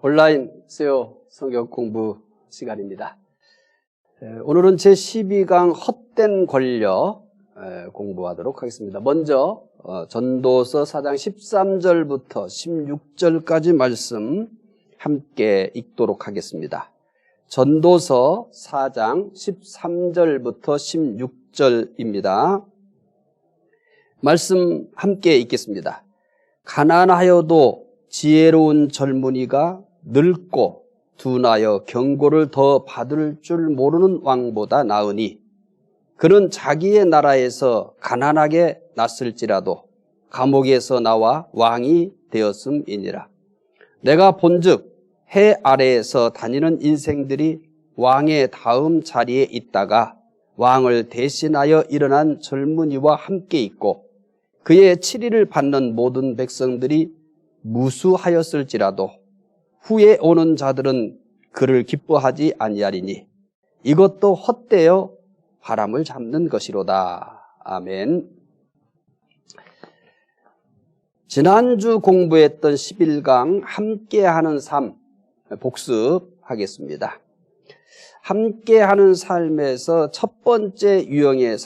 온라인 SEO 성경 공부 시간입니다. 오늘은 제12강 헛된 권력 공부하도록 하겠습니다. 먼저 전도서 4장 13절부터 16절까지 말씀 함께 읽도록 하겠습니다. 전도서 4장 13절부터 16절입니다. 말씀 함께 읽겠습니다. 가난하여도 지혜로운 젊은이가 늙고 둔하여 경고를 더 받을 줄 모르는 왕보다 나으니 그는 자기의 나라에서 가난하게 났을지라도 감옥에서 나와 왕이 되었음이니라. 내가 본즉 해 아래에서 다니는 인생들이 왕의 다음 자리에 있다가 왕을 대신하여 일어난 젊은이와 함께 있고 그의 치리를 받는 모든 백성들이 무수하였을지라도 후에 오는 자들은 그를 기뻐하지 아니하리니 이것도 헛되어 바람을 잡는 것이로다. 아멘. 지난주 공부했던 11강 함께하는 삶 복습하겠습니다. 함께하는 삶에서 첫 번째 유형의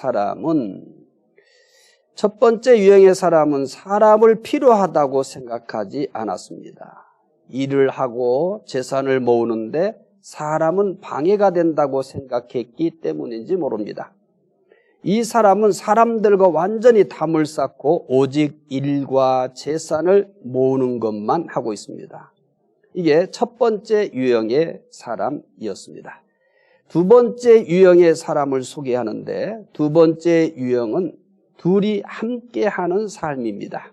사람은 사람을 필요하다고 생각하지 않았습니다. 일을 하고 재산을 모으는데 사람은 방해가 된다고 생각했기 때문인지 모릅니다. 이 사람은 사람들과 완전히 담을 쌓고 오직 일과 재산을 모으는 것만 하고 있습니다. 이게 첫 번째 유형의 사람이었습니다. 두 번째 유형의 사람을 소개하는데 두 번째 유형은 둘이 함께하는 삶입니다.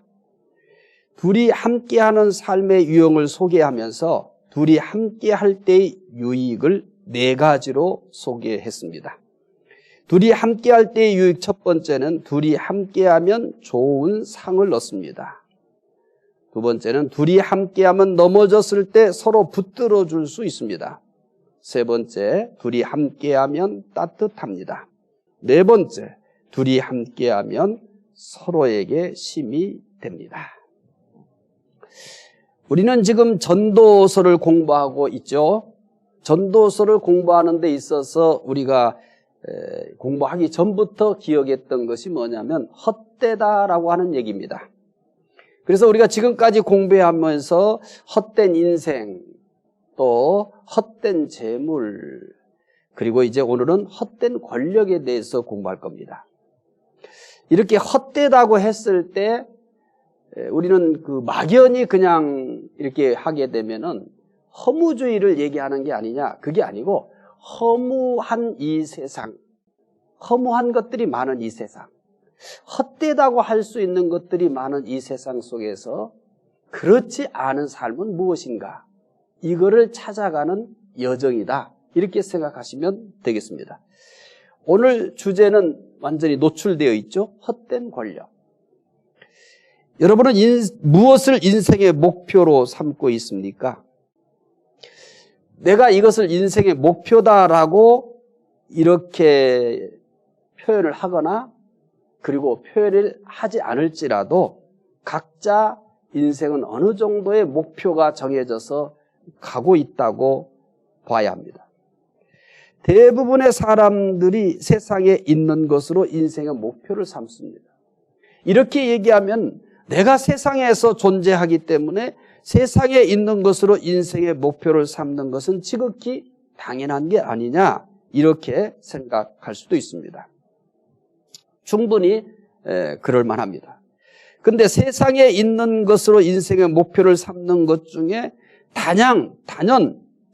둘이 함께하는 삶의 유형을 소개하면서 둘이 함께할 때의 유익을 네 가지로 소개했습니다. 둘이 함께할 때의 유익 첫 번째는 둘이 함께하면 좋은 상을 얻습니다. 두 번째는 둘이 함께하면 넘어졌을 때 서로 붙들어 줄 수 있습니다. 세 번째, 둘이 함께하면 따뜻합니다. 네 번째, 둘이 함께하면 서로에게 힘이 됩니다. 우리는 지금 전도서를 공부하고 있죠. 전도서를 공부하는 데 있어서 우리가 공부하기 전부터 기억했던 것이 뭐냐면 헛되다라고 하는 얘기입니다. 그래서 우리가 지금까지 공부하면서 헛된 인생, 또 헛된 재물, 그리고 이제 오늘은 헛된 권력에 대해서 공부할 겁니다. 이렇게 헛되다고 했을 때 우리는 그 막연히 그냥 이렇게 하게 되면은 허무주의를 얘기하는 게 아니냐, 그게 아니고 허무한 이 세상, 허무한 것들이 많은 이 세상, 헛되다고 할 수 있는 것들이 많은 이 세상 속에서 그렇지 않은 삶은 무엇인가, 이거를 찾아가는 여정이다, 이렇게 생각하시면 되겠습니다. 오늘 주제는 완전히 노출되어 있죠. 헛된 권력. 여러분은 무엇을 인생의 목표로 삼고 있습니까? 내가 이것을 인생의 목표다라고 이렇게 표현을 하거나 그리고 표현을 하지 않을지라도 각자 인생은 어느 정도의 목표가 정해져서 가고 있다고 봐야 합니다. 대부분의 사람들이 세상에 있는 것으로 인생의 목표를 삼습니다. 이렇게 얘기하면 내가 세상에서 존재하기 때문에 세상에 있는 것으로 인생의 목표를 삼는 것은 지극히 당연한 게 아니냐, 이렇게 생각할 수도 있습니다. 충분히 그럴 만합니다. 그런데 세상에 있는 것으로 인생의 목표를 삼는 것 중에 단연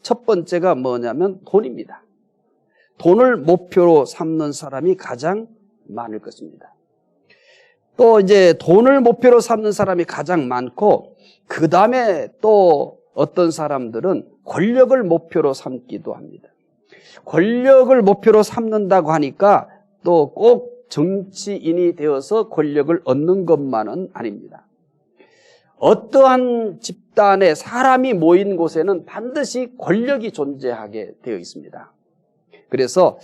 첫 번째가 뭐냐면 돈입니다. 돈을 목표로 삼는 사람이 가장 많을 것입니다. 또 이제 돈을 목표로 삼는 사람이 가장 많고 그 다음에 또 어떤 사람들은 권력을 목표로 삼기도 합니다. 권력을 목표로 삼는다고 하니까 또 꼭 정치인이 되어서 권력을 얻는 것만은 아닙니다. 어떠한 집단에 사람이 모인 곳에는 반드시 권력이 존재하게 되어 있습니다. 그래서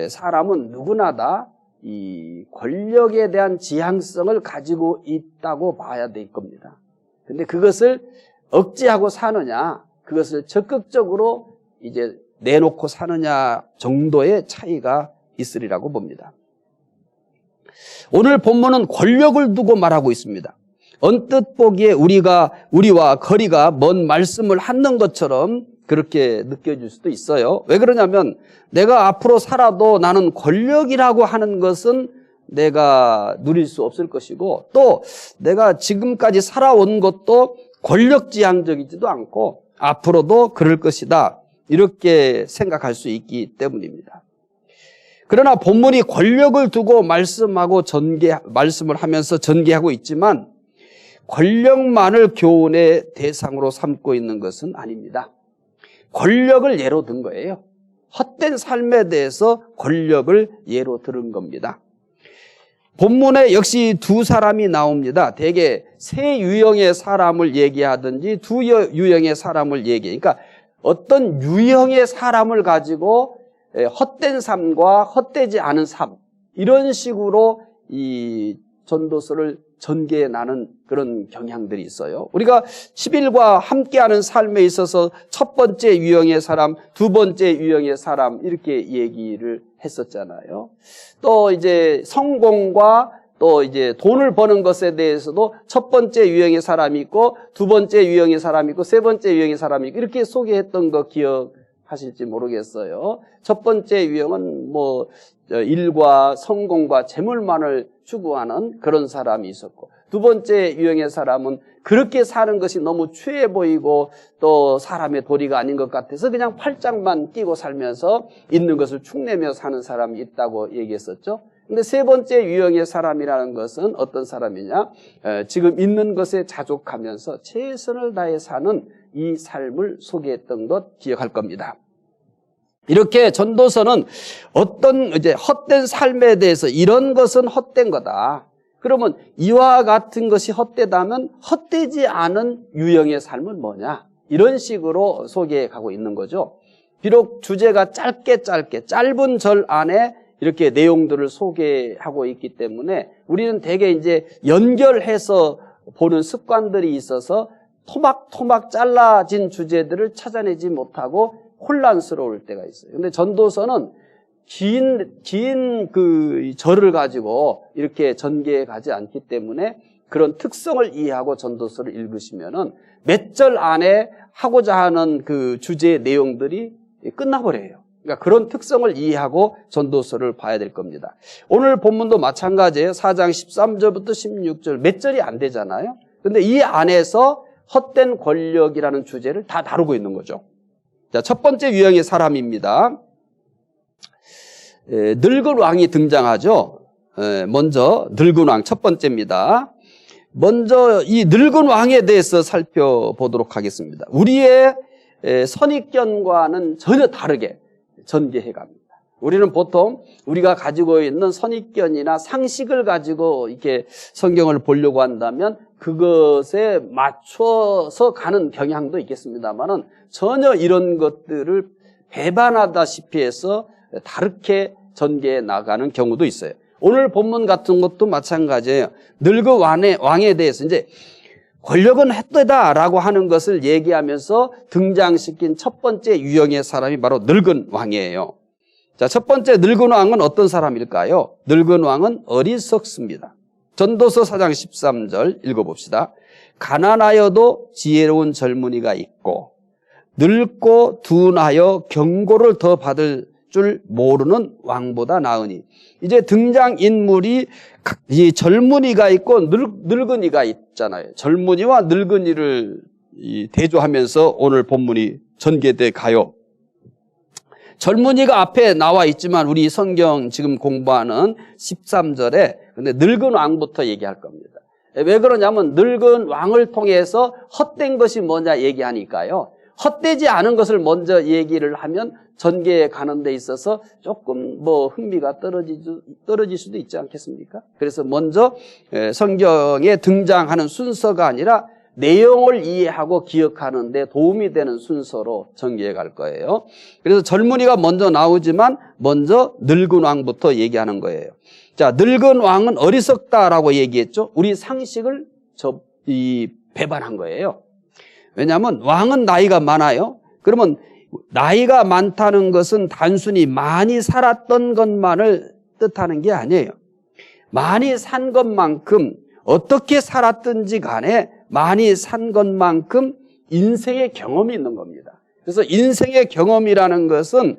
사람은 누구나 다 이 권력에 대한 지향성을 가지고 있다고 봐야 될 겁니다. 근데 그것을 억제하고 사느냐, 그것을 적극적으로 이제 내놓고 사느냐 정도의 차이가 있으리라고 봅니다. 오늘 본문은 권력을 두고 말하고 있습니다. 언뜻 보기에 우리와 거리가 먼 말씀을 하는 것처럼 그렇게 느껴질 수도 있어요. 왜 그러냐면 내가 앞으로 살아도 나는 권력이라고 하는 것은 내가 누릴 수 없을 것이고, 또 내가 지금까지 살아온 것도 권력지향적이지도 않고 앞으로도 그럴 것이다, 이렇게 생각할 수 있기 때문입니다. 그러나 본문이 권력을 두고 말씀을 하면서 전개하고 있지만 권력만을 교훈의 대상으로 삼고 있는 것은 아닙니다. 권력을 예로 든 거예요. 헛된 삶에 대해서 권력을 예로 들은 겁니다. 본문에 역시 두 사람이 나옵니다. 대개 세 유형의 사람을 얘기하든지 두 유형의 사람을 그러니까 어떤 유형의 사람을 가지고 헛된 삶과 헛되지 않은 삶, 이런 식으로 이 전도서를 전개해 나는 그런 경향들이 있어요. 우리가 10일과 함께하는 삶에 있어서 첫 번째 유형의 사람, 두 번째 유형의 사람, 이렇게 얘기를 했었잖아요. 또 이제 성공과 또 이제 돈을 버는 것에 대해서도 첫 번째 유형의 사람이 있고, 두 번째 유형의 사람이 있고, 세 번째 유형의 사람이 있고, 이렇게 소개했던 거 기억하실지 모르겠어요. 첫 번째 유형은 일과 성공과 재물만을 추구하는 그런 사람이 있었고, 두 번째 유형의 사람은 그렇게 사는 것이 너무 추해 보이고 또 사람의 도리가 아닌 것 같아서 그냥 팔짱만 끼고 살면서 있는 것을 축내며 사는 사람이 있다고 얘기했었죠. 근데 세 번째 유형의 사람이라는 것은 어떤 사람이냐? 지금 있는 것에 자족하면서 최선을 다해 사는 이 삶을 소개했던 것 기억할 겁니다. 이렇게 전도서는 어떤 이제 헛된 삶에 대해서 이런 것은 헛된 거다. 그러면 이와 같은 것이 헛되다면 헛되지 않은 유형의 삶은 뭐냐? 이런 식으로 소개해 가고 있는 거죠. 비록 주제가 짧은 절 안에 이렇게 내용들을 소개하고 있기 때문에 우리는 대개 이제 연결해서 보는 습관들이 있어서 토막토막 잘라진 주제들을 찾아내지 못하고 혼란스러울 때가 있어요. 근데 전도서는 긴 그 절을 가지고 이렇게 전개해 가지 않기 때문에 그런 특성을 이해하고 전도서를 읽으시면은 몇 절 안에 하고자 하는 그 주제의 내용들이 끝나버려요. 그러니까 그런 특성을 이해하고 전도서를 봐야 될 겁니다. 오늘 본문도 마찬가지예요. 4장 13절부터 16절 몇 절이 안 되잖아요. 근데 이 안에서 헛된 권력이라는 주제를 다 다루고 있는 거죠. 자, 첫 번째 유형의 사람입니다. 늙은 왕이 등장하죠. 먼저 늙은 왕 첫 번째입니다. 먼저 이 늙은 왕에 대해서 살펴보도록 하겠습니다. 우리의 선입견과는 전혀 다르게 전개해 갑니다. 우리는 보통 우리가 가지고 있는 선입견이나 상식을 가지고 이렇게 성경을 보려고 한다면 그것에 맞춰서 가는 경향도 있겠습니다만은 전혀 이런 것들을 배반하다시피 해서 다르게 전개해 나가는 경우도 있어요. 오늘 본문 같은 것도 마찬가지예요. 늙은 왕에 대해서 이제 권력은 헛되다라고 하는 것을 얘기하면서 등장시킨 첫 번째 유형의 사람이 바로 늙은 왕이에요. 자, 첫 번째 늙은 왕은 어떤 사람일까요? 늙은 왕은 어리석습니다. 전도서 4장 13절 읽어봅시다. 가난하여도 지혜로운 젊은이가 있고 늙고 둔하여 경고를 더 받을 줄 모르는 왕보다 나으니. 이제 등장인물이 이 젊은이가 있고 늙은이가 있잖아요. 젊은이와 늙은이를 대조하면서 오늘 본문이 전개돼 가요. 젊은이가 앞에 나와 있지만 우리 성경 지금 공부하는 13절에 근데 늙은 왕부터 얘기할 겁니다. 왜 그러냐면 늙은 왕을 통해서 헛된 것이 뭐냐 얘기하니까요. 헛되지 않은 것을 먼저 얘기를 하면 전개해 가는 데 있어서 조금 흥미가 떨어질 수도 있지 않겠습니까? 그래서 먼저 성경에 등장하는 순서가 아니라 내용을 이해하고 기억하는 데 도움이 되는 순서로 전개해 갈 거예요. 그래서 젊은이가 먼저 나오지만 먼저 늙은 왕부터 얘기하는 거예요. 자, 늙은 왕은 어리석다라고 얘기했죠. 우리 상식을 배반한 거예요. 왜냐하면 왕은 나이가 많아요. 그러면 나이가 많다는 것은 단순히 많이 살았던 것만을 뜻하는 게 아니에요. 많이 산 것만큼 어떻게 살았든지 간에 많이 산 것만큼 인생의 경험이 있는 겁니다. 그래서 인생의 경험이라는 것은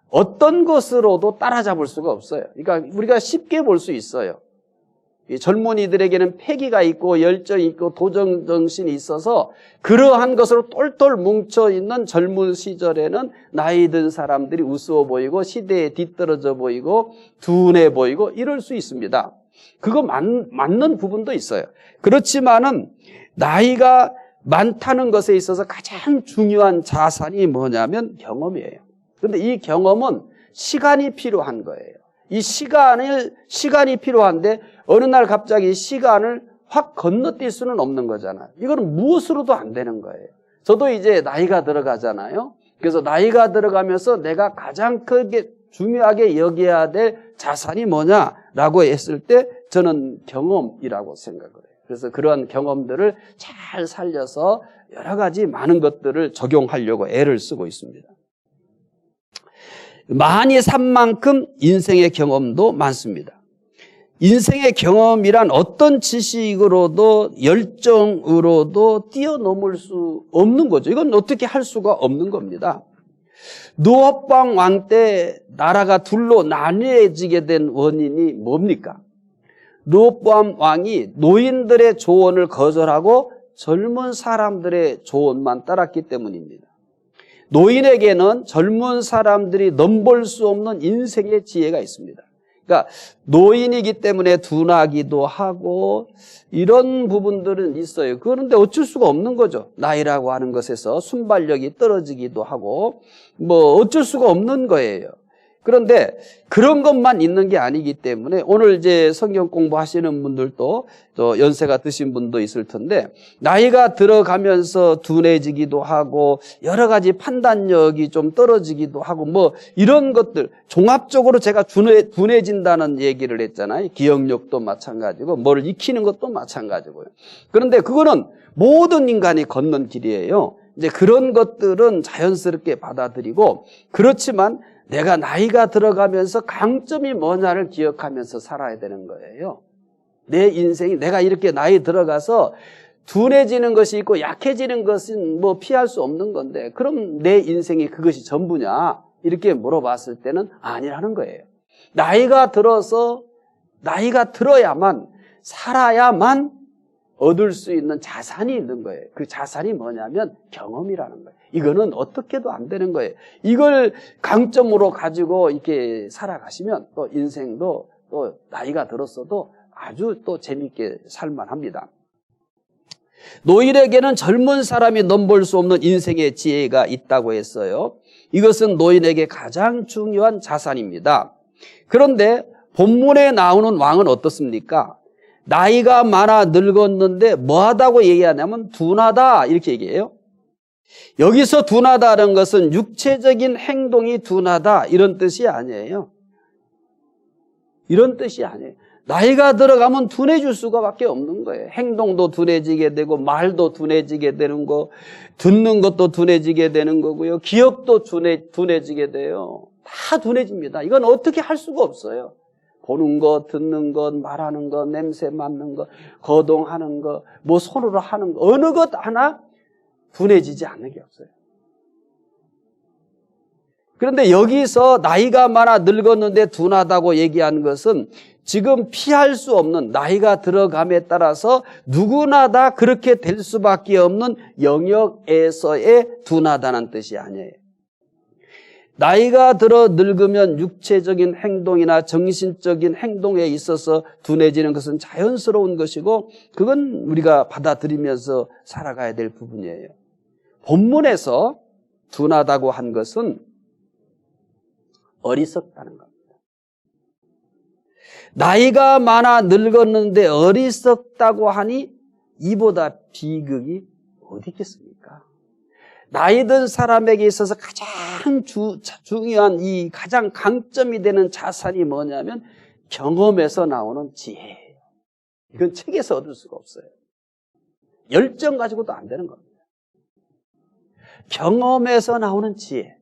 어떤 것으로도 따라잡을 수가 없어요. 그러니까 우리가 쉽게 볼 수 있어요. 이 젊은이들에게는 패기가 있고 열정이 있고 도전정신이 있어서 그러한 것으로 똘똘 뭉쳐있는 젊은 시절에는 나이 든 사람들이 우스워 보이고 시대에 뒤떨어져 보이고 둔해 보이고 이럴 수 있습니다. 그거 맞는 부분도 있어요. 그렇지만은 나이가 많다는 것에 있어서 가장 중요한 자산이 뭐냐면 경험이에요. 그런데 이 경험은 시간이 필요한 거예요. 이 시간이 필요한데 어느 날 갑자기 시간을 확 건너뛸 수는 없는 거잖아요. 이거는 무엇으로도 안 되는 거예요. 저도 이제 나이가 들어가잖아요. 그래서 나이가 들어가면서 내가 가장 크게 중요하게 여겨야 될 자산이 뭐냐라고 했을 때 저는 경험이라고 생각을 해요. 그래서 그러한 경험들을 잘 살려서 여러 가지 많은 것들을 적용하려고 애를 쓰고 있습니다. 많이 산 만큼 인생의 경험도 많습니다. 인생의 경험이란 어떤 지식으로도 열정으로도 뛰어넘을 수 없는 거죠. 이건 어떻게 할 수가 없는 겁니다. 노업방 왕 때 나라가 둘로 나뉘어지게 된 원인이 뭡니까? 노업방 왕이 노인들의 조언을 거절하고 젊은 사람들의 조언만 따랐기 때문입니다. 노인에게는 젊은 사람들이 넘볼 수 없는 인생의 지혜가 있습니다. 그러니까 노인이기 때문에 둔하기도 하고 이런 부분들은 있어요. 그런데 어쩔 수가 없는 거죠. 나이라고 하는 것에서 순발력이 떨어지기도 하고 뭐 어쩔 수가 없는 거예요. 그런데 그런 것만 있는 게 아니기 때문에 오늘 이제 성경 공부하시는 분들도 또 연세가 드신 분도 있을 텐데 나이가 들어가면서 둔해지기도 하고 여러 가지 판단력이 좀 떨어지기도 하고 뭐 이런 것들 종합적으로 제가 둔해진다는 얘기를 했잖아요. 기억력도 마찬가지고 뭘 익히는 것도 마찬가지고요. 그런데 그거는 모든 인간이 걷는 길이에요. 이제 그런 것들은 자연스럽게 받아들이고 그렇지만 내가 나이가 들어가면서 강점이 뭐냐를 기억하면서 살아야 되는 거예요. 내 인생이 내가 이렇게 나이 들어가서 둔해지는 것이 있고 약해지는 것은 뭐 피할 수 없는 건데 그럼 내 인생이 그것이 전부냐? 이렇게 물어봤을 때는 아니라는 거예요. 나이가 들어야만 살아야만 얻을 수 있는 자산이 있는 거예요. 그 자산이 뭐냐면 경험이라는 거예요. 이거는 어떻게도 안 되는 거예요. 이걸 강점으로 가지고 이렇게 살아가시면 또 인생도 또 나이가 들었어도 아주 또 재밌게 살만합니다. 노인에게는 젊은 사람이 넘볼 수 없는 인생의 지혜가 있다고 했어요. 이것은 노인에게 가장 중요한 자산입니다. 그런데 본문에 나오는 왕은 어떻습니까? 나이가 많아 늙었는데 뭐하다고 얘기하냐면 둔하다 이렇게 얘기해요. 여기서 둔하다는 것은 육체적인 행동이 둔하다 이런 뜻이 아니에요. 이런 뜻이 아니에요. 나이가 들어가면 둔해질 수가 밖에 없는 거예요. 행동도 둔해지게 되고 말도 둔해지게 되는 거, 듣는 것도 둔해지게 되는 거고요. 기억도 둔해지게 돼요. 다 둔해집니다. 이건 어떻게 할 수가 없어요. 보는 것, 듣는 것, 말하는 것, 냄새 맡는 것, 거동하는 것, 뭐 손으로 하는 것, 어느 것 하나 둔해지지 않는 게 없어요. 그런데 여기서 나이가 많아 늙었는데 둔하다고 얘기한 것은 지금 피할 수 없는 나이가 들어감에 따라서 누구나 다 그렇게 될 수밖에 없는 영역에서의 둔하다는 뜻이 아니에요. 나이가 들어 늙으면 육체적인 행동이나 정신적인 행동에 있어서 둔해지는 것은 자연스러운 것이고 그건 우리가 받아들이면서 살아가야 될 부분이에요. 본문에서 둔하다고 한 것은 어리석다는 겁니다. 나이가 많아 늙었는데 어리석다고 하니 이보다 비극이 어디 있겠습니까? 나이 든 사람에게 있어서 가장 중요한 이 가장 강점이 되는 자산이 뭐냐면 경험에서 나오는 지혜예요. 이건 책에서 얻을 수가 없어요. 열정 가지고도 안 되는 겁니다. 경험에서 나오는 지혜.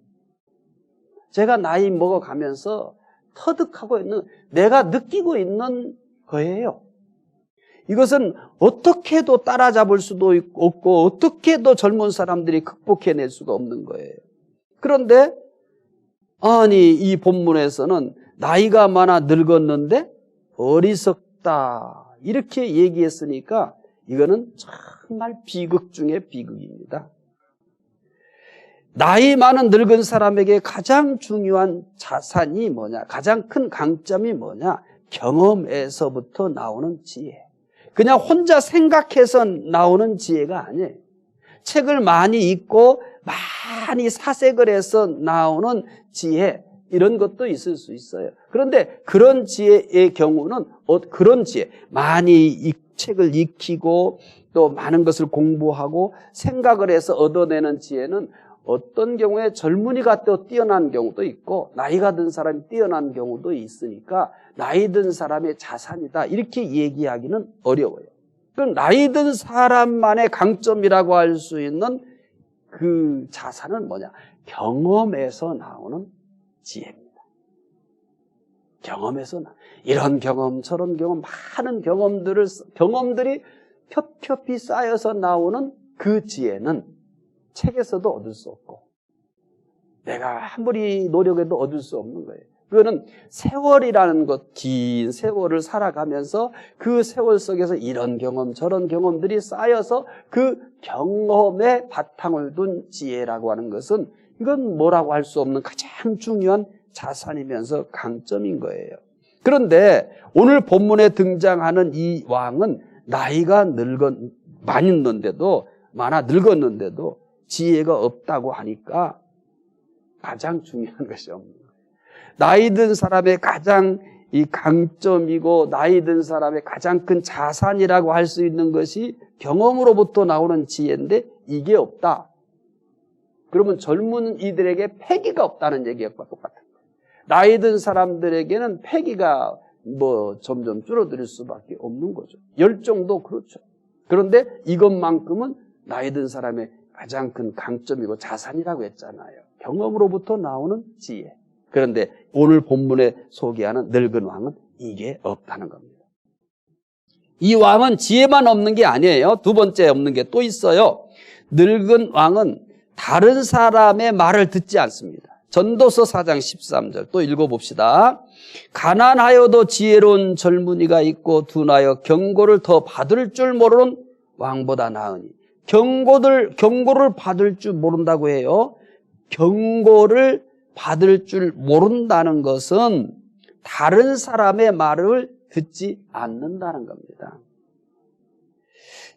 제가 나이 먹어가면서 터득하고 있는, 내가 느끼고 있는 거예요. 이것은 어떻게 해도 따라잡을 수도 없고 어떻게 해도 젊은 사람들이 극복해낼 수가 없는 거예요. 그런데 아니 이 본문에서는 나이가 많아 늙었는데 어리석다 이렇게 얘기했으니까 이거는 정말 비극 중에 비극입니다. 나이 많은 늙은 사람에게 가장 중요한 자산이 뭐냐? 가장 큰 강점이 뭐냐? 경험에서부터 나오는 지혜. 그냥 혼자 생각해서 나오는 지혜가 아니에요. 책을 많이 읽고 많이 사색을 해서 나오는 지혜, 이런 것도 있을 수 있어요. 그런데 그런 지혜의 경우는 그런 지혜, 많이 책을 익히고 또 많은 것을 공부하고 생각을 해서 얻어내는 지혜는 어떤 경우에 젊은이가 또 뛰어난 경우도 있고 나이가 든 사람이 뛰어난 경우도 있으니까 나이 든 사람의 자산이다 이렇게 얘기하기는 어려워요. 그럼 나이 든 사람만의 강점이라고 할 수 있는 그 자산은 뭐냐? 경험에서 나오는 지혜입니다. 경험에서 이런 경험 저런 경험 많은 경험들이 겹겹이 쌓여서 나오는 그 지혜는 책에서도 얻을 수 없고 내가 아무리 노력해도 얻을 수 없는 거예요. 그거는 세월이라는 것, 긴 세월을 살아가면서 그 세월 속에서 이런 경험 저런 경험들이 쌓여서 그 경험에 바탕을 둔 지혜라고 하는 것은 이건 뭐라고 할 수 없는 가장 중요한 자산이면서 강점인 거예요. 그런데 오늘 본문에 등장하는 이 왕은 나이가 많이 늙었는데도 지혜가 없다고 하니까 가장 중요한 것이 없는 거예요. 나이 든 사람의 가장 이 강점이고 나이 든 사람의 가장 큰 자산이라고 할 수 있는 것이 경험으로부터 나오는 지혜인데 이게 없다. 그러면 젊은 이들에게 패기가 없다는 얘기가 똑같은 거예요. 나이 든 사람들에게는 패기가 점점 줄어들 수밖에 없는 거죠. 열정도 그렇죠. 그런데 이것만큼은 나이 든 사람의 가장 큰 강점이고 자산이라고 했잖아요. 경험으로부터 나오는 지혜. 그런데 오늘 본문에 소개하는 늙은 왕은 이게 없다는 겁니다. 이 왕은 지혜만 없는 게 아니에요. 두 번째 없는 게 또 있어요. 늙은 왕은 다른 사람의 말을 듣지 않습니다. 전도서 4장 13절 또 읽어봅시다. 가난하여도 지혜로운 젊은이가 있고 둔하여 경고를 더 받을 줄 모르는 왕보다 나으니. 경고를 받을 줄 모른다고 해요. 경고를 받을 줄 모른다는 것은 다른 사람의 말을 듣지 않는다는 겁니다.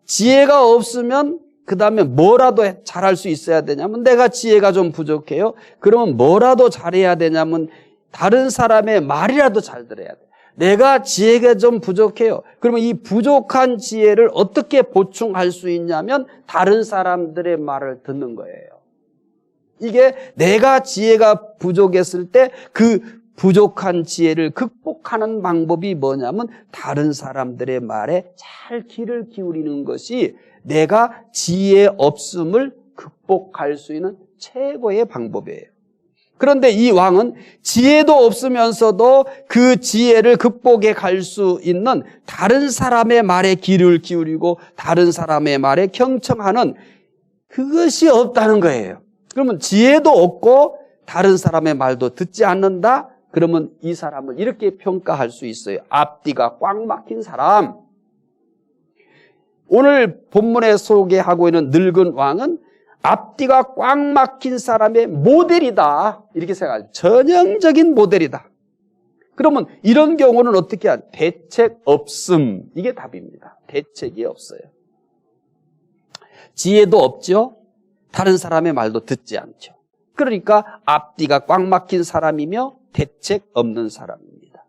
지혜가 없으면 그 다음에 뭐라도 잘할 수 있어야 되냐면 내가 지혜가 좀 부족해요. 그러면 뭐라도 잘해야 되냐면 다른 사람의 말이라도 잘 들어야 돼요. 내가 지혜가 좀 부족해요. 그러면 이 부족한 지혜를 어떻게 보충할 수 있냐면 다른 사람들의 말을 듣는 거예요. 이게 내가 지혜가 부족했을 때 그 부족한 지혜를 극복하는 방법이 뭐냐면 다른 사람들의 말에 잘 귀를 기울이는 것이 내가 지혜 없음을 극복할 수 있는 최고의 방법이에요. 그런데 이 왕은 지혜도 없으면서도 그 지혜를 극복해 갈 수 있는 다른 사람의 말에 귀를 기울이고 다른 사람의 말에 경청하는 그것이 없다는 거예요. 그러면 지혜도 없고 다른 사람의 말도 듣지 않는다? 그러면 이 사람을 이렇게 평가할 수 있어요. 앞뒤가 꽉 막힌 사람. 오늘 본문에 소개하고 있는 늙은 왕은 앞뒤가 꽉 막힌 사람의 모델이다. 이렇게 생각해요. 전형적인 모델이다. 그러면 이런 경우는 어떻게 하냐? 대책 없음. 이게 답입니다. 대책이 없어요. 지혜도 없죠. 다른 사람의 말도 듣지 않죠. 그러니까 앞뒤가 꽉 막힌 사람이며 대책 없는 사람입니다.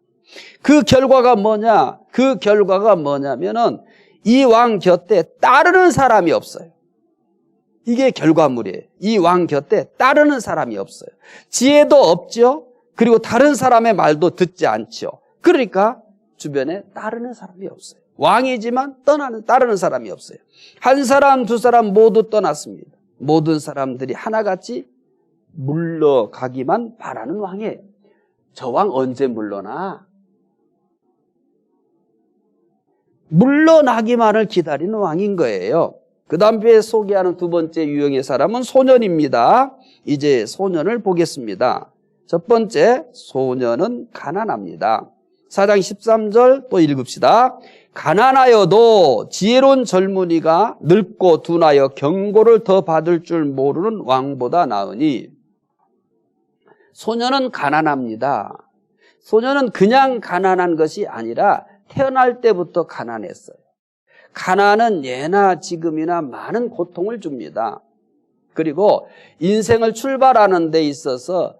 그 결과가 뭐냐? 그 결과가 뭐냐면은 이 왕 곁에 따르는 사람이 없어요. 이게 결과물이에요. 이 왕 곁에 따르는 사람이 없어요. 지혜도 없죠. 그리고 다른 사람의 말도 듣지 않죠. 그러니까 주변에 따르는 사람이 없어요. 왕이지만 따르는 사람이 없어요. 한 사람, 두 사람 모두 떠났습니다. 모든 사람들이 하나같이 물러가기만 바라는 왕이에요. 저 왕 언제 물러나? 물러나기만을 기다리는 왕인 거예요. 그 다음에 소개하는 두 번째 유형의 사람은 소년입니다. 이제 소년을 보겠습니다. 첫 번째, 소년은 가난합니다. 4장 13절 또 읽읍시다. 가난하여도 지혜로운 젊은이가 늙고 둔하여 경고를 더 받을 줄 모르는 왕보다 나으니. 소년은 가난합니다. 소년은 그냥 가난한 것이 아니라 태어날 때부터 가난했어요. 가난은 예나 지금이나 많은 고통을 줍니다. 그리고 인생을 출발하는 데 있어서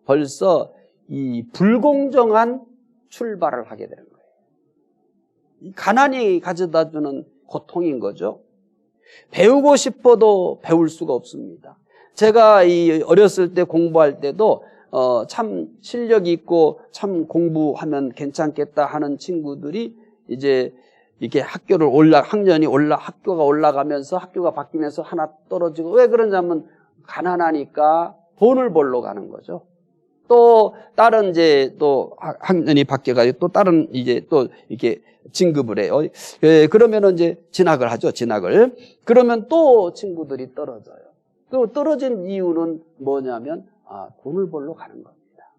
벌써 이 불공정한 출발을 하게 되는 거예요. 이 가난이 가져다 주는 고통인 거죠. 배우고 싶어도 배울 수가 없습니다. 제가 이 어렸을 때 공부할 때도 참 실력이 있고 참 공부하면 괜찮겠다 하는 친구들이 이제 이렇게 학교가 올라가면서 학교가 바뀌면서 하나 떨어지고, 왜 그러냐면 가난하니까 돈을 벌러 가는 거죠. 또 다른 이제 또 학년이 바뀌어가지고 또 다른 이제 또 이렇게 진급을 해요. 그러면은 이제 진학을 하죠. 진학을. 그러면 또 친구들이 떨어져요. 또 떨어진 이유는 뭐냐면 돈을 벌러 가는 겁니다.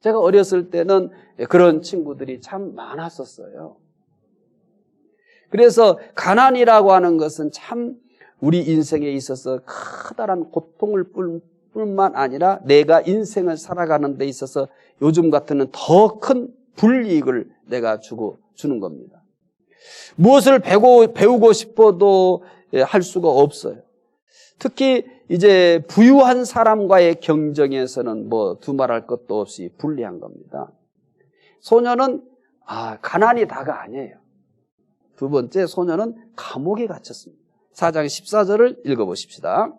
제가 어렸을 때는 그런 친구들이 참 많았었어요. 그래서 가난이라고 하는 것은 참 우리 인생에 있어서 커다란 고통을 뿐만 아니라 내가 인생을 살아가는 데 있어서 요즘 같으면 더 큰 불이익을 내가 주는 겁니다. 무엇을 배우고 싶어도 할 수가 없어요. 특히 이제 부유한 사람과의 경쟁에서는 뭐 두말할 것도 없이 불리한 겁니다. 소년은 가난이 다가 아니에요. 두 번째, 소년은 감옥에 갇혔습니다. 4장 14절을 읽어보십시다.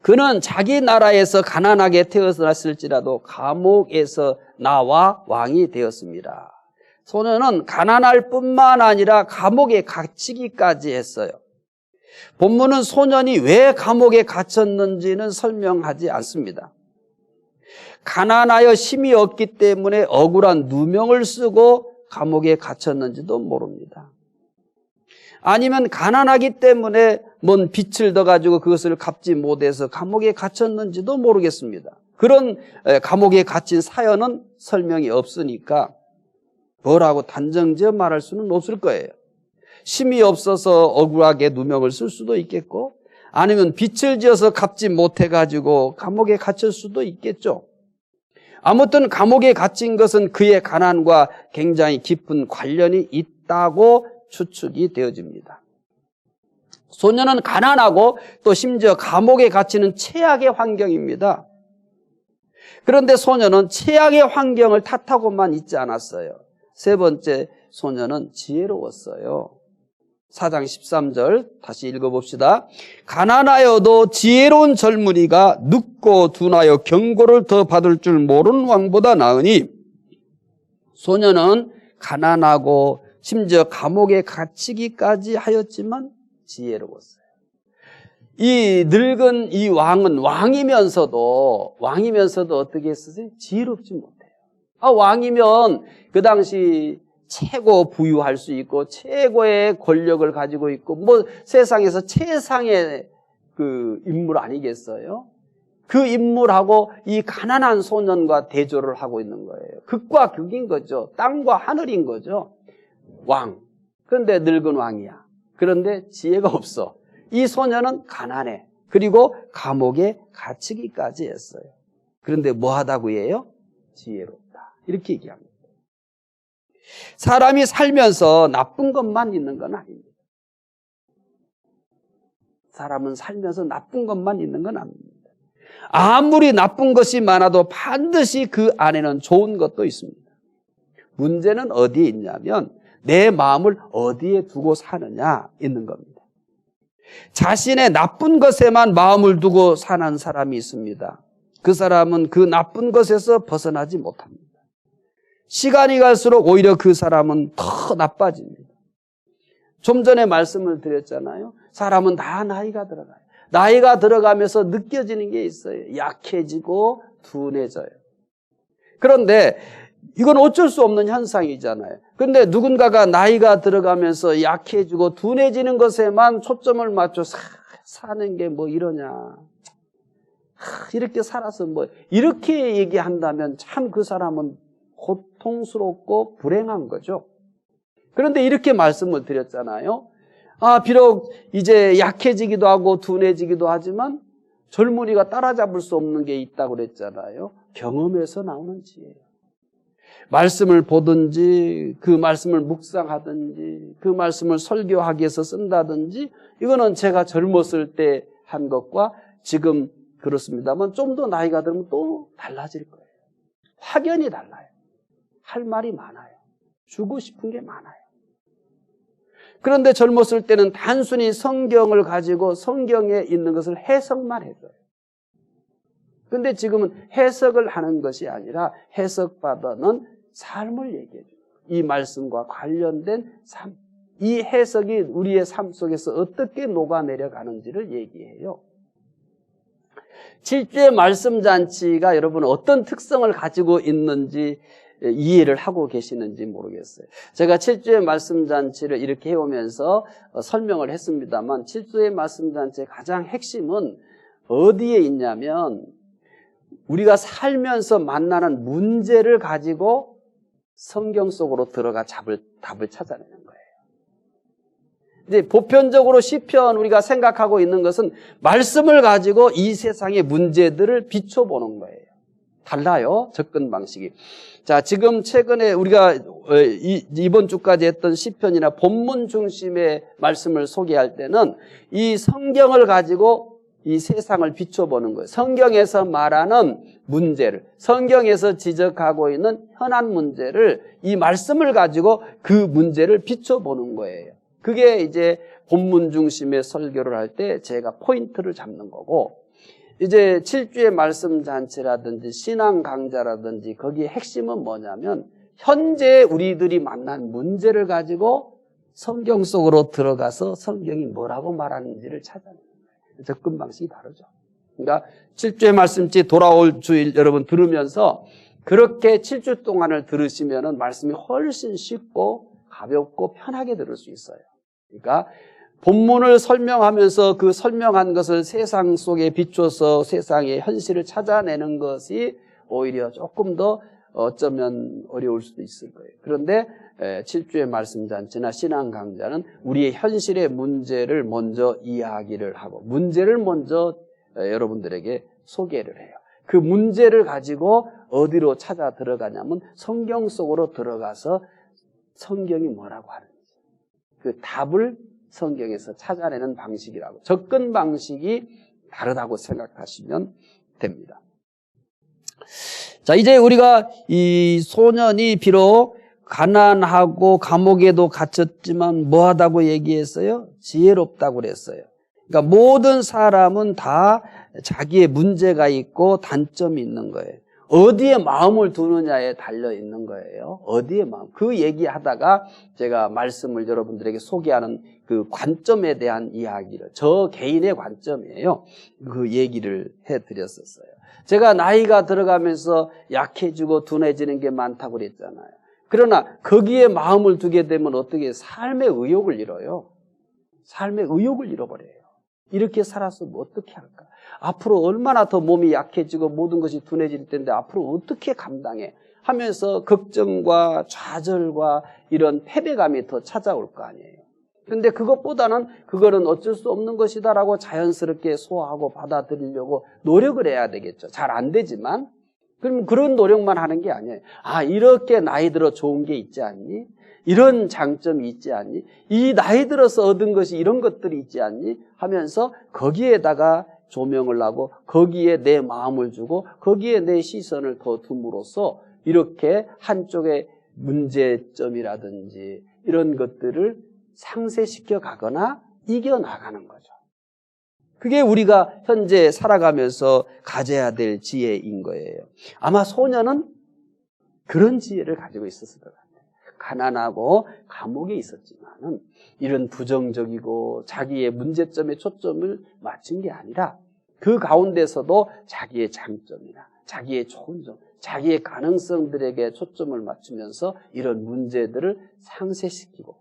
그는 자기 나라에서 가난하게 태어났을지라도 감옥에서 나와 왕이 되었습니다. 소년은 가난할 뿐만 아니라 감옥에 갇히기까지 했어요. 본문은 소년이 왜 감옥에 갇혔는지는 설명하지 않습니다. 가난하여 힘이 없기 때문에 억울한 누명을 쓰고 감옥에 갇혔는지도 모릅니다. 아니면 가난하기 때문에 뭔 빚을 더 가지고 그것을 갚지 못해서 감옥에 갇혔는지도 모르겠습니다. 그런 감옥에 갇힌 사연은 설명이 없으니까 뭐라고 단정지어 말할 수는 없을 거예요. 힘이 없어서 억울하게 누명을 쓸 수도 있겠고, 아니면 빚을 지어서 갚지 못해가지고 감옥에 갇힐 수도 있겠죠. 아무튼 감옥에 갇힌 것은 그의 가난과 굉장히 깊은 관련이 있다고 추측이 되어집니다. 소년은 가난하고 또 심지어 감옥에 갇히는 최악의 환경입니다. 그런데 소년은 최악의 환경을 탓하고만 있지 않았어요. 세 번째, 소년은 지혜로웠어요. 4장 13절 다시 읽어봅시다. 가난하여도 지혜로운 젊은이가 늙고 둔하여 경고를 더 받을 줄 모르는 왕보다 나으니. 소년은 가난하고 심지어 감옥에 갇히기까지 하였지만 지혜로웠어요. 이 늙은 이 왕은 왕이면서도 어떻게 했었어요? 지혜롭지 못해요. 왕이면 그 당시 최고 부유할 수 있고 최고의 권력을 가지고 있고 뭐 세상에서 최상의 그 인물 아니겠어요? 그 인물하고 이 가난한 소년과 대조를 하고 있는 거예요. 극과 극인 거죠. 땅과 하늘인 거죠. 왕. 그런데 늙은 왕이야. 그런데 지혜가 없어. 이 소년은 가난해. 그리고 감옥에 갇히기까지 했어요. 그런데 뭐 하다고 해요? 지혜롭다. 이렇게 얘기합니다. 사람이 살면서 나쁜 것만 있는 건 아닙니다. 사람은 살면서 나쁜 것만 있는 건 아닙니다. 아무리 나쁜 것이 많아도 반드시 그 안에는 좋은 것도 있습니다. 문제는 어디에 있냐면 내 마음을 어디에 두고 사느냐 있는 겁니다. 자신의 나쁜 것에만 마음을 두고 사는 사람이 있습니다. 그 사람은 그 나쁜 것에서 벗어나지 못합니다. 시간이 갈수록 오히려 그 사람은 더 나빠집니다. 좀 전에 말씀을 드렸잖아요. 사람은 다 나이가 들어가요. 나이가 들어가면서 느껴지는 게 있어요. 약해지고 둔해져요. 그런데 이건 어쩔 수 없는 현상이잖아요. 그런데 누군가가 나이가 들어가면서 약해지고 둔해지는 것에만 초점을 맞춰 사는 게 뭐 이러냐. 이렇게 살아서 뭐 이렇게 얘기한다면 참 그 사람은 고통스럽고 불행한 거죠. 그런데 이렇게 말씀을 드렸잖아요. 비록 이제 약해지기도 하고 둔해지기도 하지만 젊은이가 따라잡을 수 없는 게 있다고 그랬잖아요. 경험에서 나오는 지혜예요. 말씀을 보든지 그 말씀을 묵상하든지 그 말씀을 설교하기 위해서 쓴다든지 이거는 제가 젊었을 때 한 것과 지금 그렇습니다만 좀 더 나이가 들면 또 달라질 거예요. 확연히 달라요. 할 말이 많아요. 주고 싶은 게 많아요. 그런데 젊었을 때는 단순히 성경을 가지고 성경에 있는 것을 해석만 해줘요. 그런데 지금은 해석을 하는 것이 아니라 해석받아는 삶을 얘기해줘요. 이 말씀과 관련된 삶. 이 해석이 우리의 삶 속에서 어떻게 녹아내려가는지를 얘기해요. 7주의 말씀잔치가 여러분 어떤 특성을 가지고 있는지 이해를 하고 계시는지 모르겠어요. 제가 7주의 말씀잔치를 이렇게 해오면서 설명을 했습니다만 7주의 말씀잔치의 가장 핵심은 어디에 있냐면 우리가 살면서 만나는 문제를 가지고 성경 속으로 들어가 답을 찾아내는 거예요. 이제 보편적으로 시편 우리가 생각하고 있는 것은 말씀을 가지고 이 세상의 문제들을 비춰보는 거예요. 달라요, 접근 방식이. 자, 지금 최근에 우리가 이번 주까지 했던 시편이나 본문 중심의 말씀을 소개할 때는 이 성경을 가지고 이 세상을 비춰보는 거예요. 성경에서 말하는 문제를, 성경에서 지적하고 있는 현안 문제를 이 말씀을 가지고 그 문제를 비춰보는 거예요. 그게 이제 본문 중심의 설교를 할 때 제가 포인트를 잡는 거고, 이제 7주의 말씀 잔치라든지 신앙 강좌라든지 거기에 핵심은 뭐냐면 현재 우리들이 만난 문제를 가지고 성경 속으로 들어가서 성경이 뭐라고 말하는지를 찾아내는 거예요. 접근 방식이 다르죠. 그러니까 7주의 말씀지 돌아올 주일 여러분 들으면서 그렇게 7주 동안을 들으시면은 말씀이 훨씬 쉽고 가볍고 편하게 들을 수 있어요. 그러니까 본문을 설명하면서 그 설명한 것을 세상 속에 비춰서 세상의 현실을 찾아내는 것이 오히려 조금 더 어쩌면 어려울 수도 있을 거예요. 그런데 7주의 말씀잔치나 신앙 강좌는 우리의 현실의 문제를 먼저 이야기를 하고 문제를 먼저 여러분들에게 소개를 해요. 그 문제를 가지고 어디로 찾아 들어가냐면 성경 속으로 들어가서 성경이 뭐라고 하는지 그 답을 성경에서 찾아내는 방식이라고, 접근 방식이 다르다고 생각하시면 됩니다. 자, 이제 우리가 이 소년이 비록 가난하고 감옥에도 갇혔지만 뭐하다고 얘기했어요? 지혜롭다고 그랬어요. 그러니까 모든 사람은 다 자기의 문제가 있고 단점이 있는 거예요. 어디에 마음을 두느냐에 달려 있는 거예요. 어디에 마음. 그 얘기하다가 제가 말씀을 여러분들에게 소개하는 그 관점에 대한 이야기를, 저 개인의 관점이에요. 그 얘기를 해드렸었어요. 제가 나이가 들어가면서 약해지고 둔해지는 게 많다고 그랬잖아요. 그러나 거기에 마음을 두게 되면 어떻게 삶의 의욕을 잃어요. 삶의 의욕을 잃어버려요. 이렇게 살았으면 어떻게 할까? 앞으로 얼마나 더 몸이 약해지고 모든 것이 둔해질 텐데 앞으로 어떻게 감당해? 하면서 걱정과 좌절과 이런 패배감이 더 찾아올 거 아니에요. 그런데 그것보다는 그거는 어쩔 수 없는 것이다라고 자연스럽게 소화하고 받아들이려고 노력을 해야 되겠죠. 잘 안 되지만. 그럼 그런 노력만 하는 게 아니에요. 이렇게 나이 들어 좋은 게 있지 않니? 이런 장점이 있지 않니? 이 나이 들어서 얻은 것이 이런 것들이 있지 않니? 하면서 거기에다가 조명을 하고 거기에 내 마음을 주고 거기에 내 시선을 더 둠으로써 이렇게 한쪽의 문제점이라든지 이런 것들을 상쇄시켜 가거나 이겨나가는 거죠. 그게 우리가 현재 살아가면서 가져야 될 지혜인 거예요. 아마 소년은 그런 지혜를 가지고 있었을 것 같아요. 가난하고 감옥에 있었지만은 이런 부정적이고 자기의 문제점에 초점을 맞춘 게 아니라 그 가운데서도 자기의 장점이나 자기의 좋은 점, 자기의 가능성들에게 초점을 맞추면서 이런 문제들을 상쇄시키고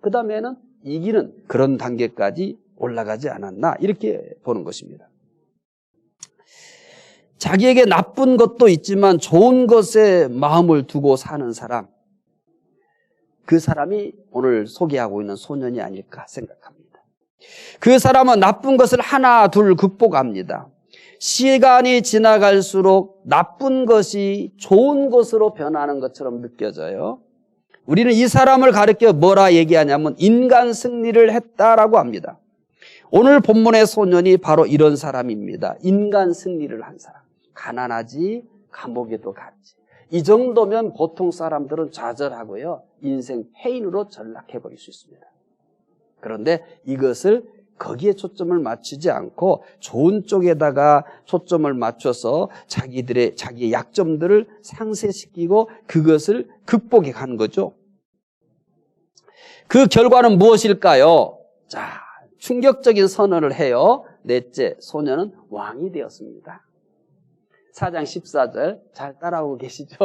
그 다음에는 이기는 그런 단계까지 올라가지 않았나 이렇게 보는 것입니다. 자기에게 나쁜 것도 있지만 좋은 것에 마음을 두고 사는 사람, 그 사람이 오늘 소개하고 있는 소년이 아닐까 생각합니다. 그 사람은 나쁜 것을 하나 둘 극복합니다. 시간이 지나갈수록 나쁜 것이 좋은 것으로 변하는 것처럼 느껴져요. 우리는 이 사람을 가리켜 뭐라 얘기하냐면 인간 승리를 했다라고 합니다. 오늘 본문의 소년이 바로 이런 사람입니다. 인간 승리를 한 사람. 가난하지, 감옥에도 갔지. 이 정도면 보통 사람들은 좌절하고요. 인생 폐인으로 전락해버릴 수 있습니다. 그런데 이것을 거기에 초점을 맞추지 않고 좋은 쪽에다가 초점을 맞춰서 자기의 약점들을 상쇄시키고 그것을 극복해 가는 거죠. 그 결과는 무엇일까요? 자, 충격적인 선언을 해요. 넷째, 소년은 왕이 되었습니다. 4장 14절 잘 따라오고 계시죠?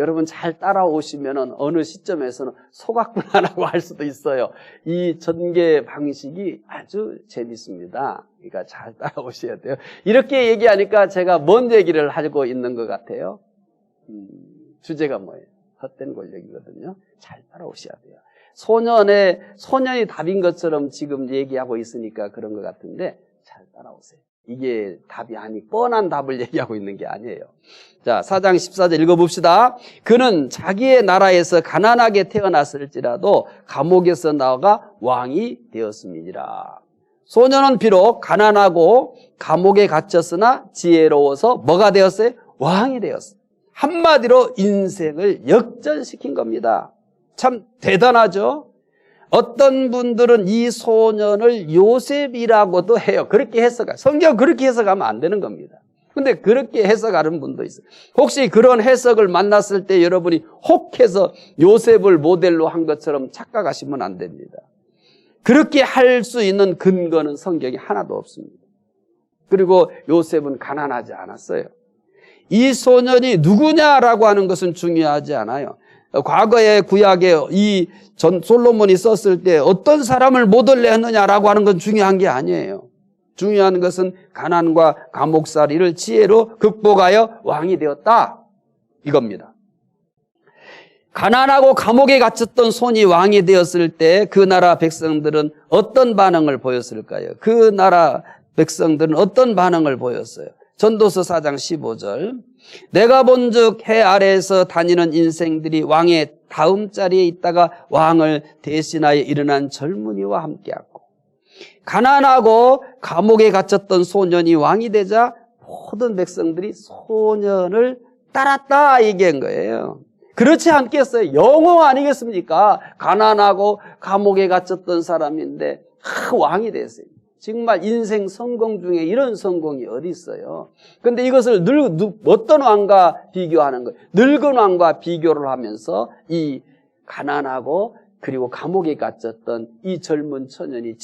여러분 잘 따라오시면 어느 시점에서는 속았구나라고 할 수도 있어요. 이 전개 방식이 아주 재밌습니다. 그러니까 잘 따라오셔야 돼요. 이렇게 얘기하니까 제가 뭔 얘기를 하고 있는 것 같아요? 주제가 뭐예요? 헛된 권력이거든요. 잘 따라오셔야 돼요. 소년이 답인 것처럼 지금 얘기하고 있으니까 그런 것 같은데 잘 따라오세요. 이게 답이 아니 뻔한 답을 얘기하고 있는 게 아니에요. 자, 4장 14절 읽어봅시다. 그는 자기의 나라에서 가난하게 태어났을지라도 감옥에서 나가 왕이 되었음이니라. 소년은 비록 가난하고 감옥에 갇혔으나 지혜로워서 뭐가 되었어요? 왕이 되었어요. 한마디로 인생을 역전시킨 겁니다. 참 대단하죠? 어떤 분들은 이 소년을 요셉이라고도 해요. 그렇게 해석해요. 성경 그렇게 해석하면 안 되는 겁니다. 근데 그렇게 해석하는 분도 있어요. 혹시 그런 해석을 만났을 때 여러분이 혹해서 요셉을 모델로 한 것처럼 착각하시면 안 됩니다. 그렇게 할 수 있는 근거는 성경에 하나도 없습니다. 그리고 요셉은 가난하지 않았어요. 이 소년이 누구냐라고 하는 것은 중요하지 않아요. 과거의 구약에 이 솔로몬이 썼을 때 어떤 사람을 모델로 했느냐라고 하는 건 중요한 게 아니에요. 중요한 것은 가난과 감옥살이를 지혜로 극복하여 왕이 되었다. 이겁니다. 가난하고 감옥에 갇혔던 손이 왕이 되었을 때 그 나라 백성들은 어떤 반응을 보였을까요? 그 나라 백성들은 어떤 반응을 보였어요? 전도서 4장 15절. 내가 본즉 해 아래에서 다니는 인생들이 왕의 다음 자리에 있다가 왕을 대신하여 일어난 젊은이와 함께하고 가난하고 감옥에 갇혔던 소년이 왕이 되자 모든 백성들이 소년을 따랐다 얘기한 거예요. 그렇지 않겠어요? 영웅 아니겠습니까? 가난하고 감옥에 갇혔던 사람인데 왕이 됐어요. 정말 인생 성공 중에 이런 성공이 어디 있어요? 근데 이것을 어떤 왕과 비교하는 거예요? 늙은 왕과 비교를 하면서 이 가난하고 그리고 감옥에 갇혔던 이 젊은 청년이